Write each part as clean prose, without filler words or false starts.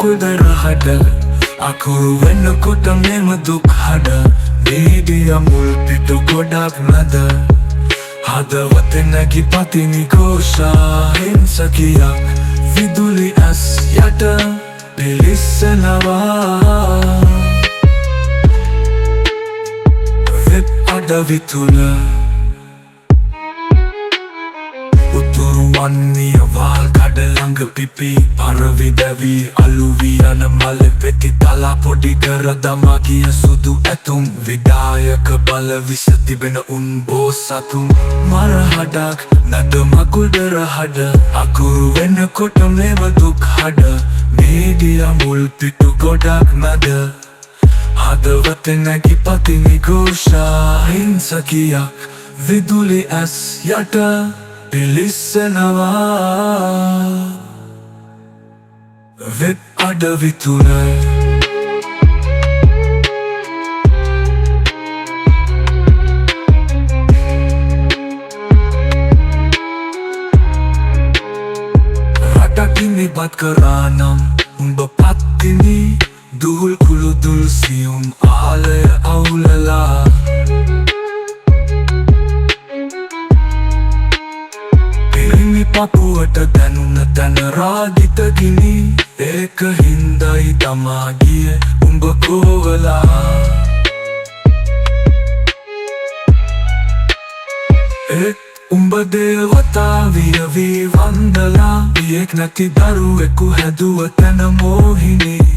මකුදර හඩ අකුරු වෙන්නකොට මෙම දුක් හඩ නීදිය මුල් පිටු ගොඩක් නද හදවත නැගි පතිනි ഘോഷා හිංසකියක් විදුලි ඇස් යට පිලිස්සනවා වෙබ් අඩවි තුල උතුරු වන්නිය වාල් කඩ ළඟ පිපි පරවි දැවි අලුවි යන මල පෙති තලා පොඩි කර දමා ගිය සුදු ඇතුම් විදායක බල විස තිබෙන උන් බෝසතුන් මර හඩක් නද මකුදර හඩ අකුරු වෙනකොට මෙව දුක් හඩ නීදිය මුල් පිටු ගොඩක් නද හදවත නැගි පතිනි ഘോഷා හිංසකියක් විදුලි ඇස් යට පිලිස්සනවා වෙබ් අඩවි තුල රටකින් ඉවත් කරා නම් උඹ පත්තිනි දුහුල් කුළු දුල් සියුම් ආලය අවුලලා පපුවට දැනුන තැන රාගිත ගිනි ඒක හින්දයි තමා ගියේ උඹ කෝවලා උඹ දේවතා වියවී වන්දලා පියෙක් නැති දරුවෙකු හැදුව තැන මෝහිනී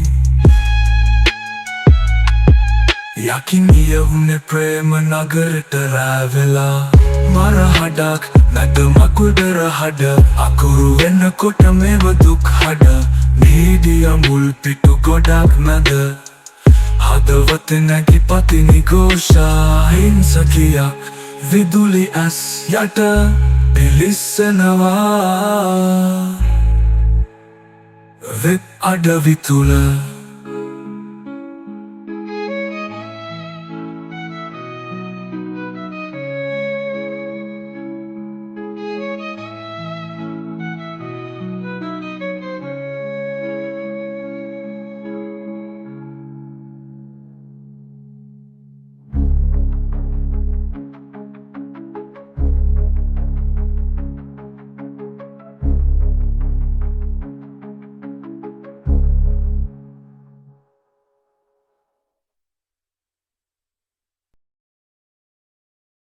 යකිනිය උනේ ප්‍රේම නගරට රැවෙලා මර හඩක් නද මකුදර හඩ අකුරු වෙනකොට මෙව දුක් හඩ නීදිය මුල් පිටු ගොඩක් නද හදවත නැගි පතිනි ഘോഷා හිංසකියක් විදුලි ඇස් යට පිලිස්සනවා වෙබ් අඩවි තුල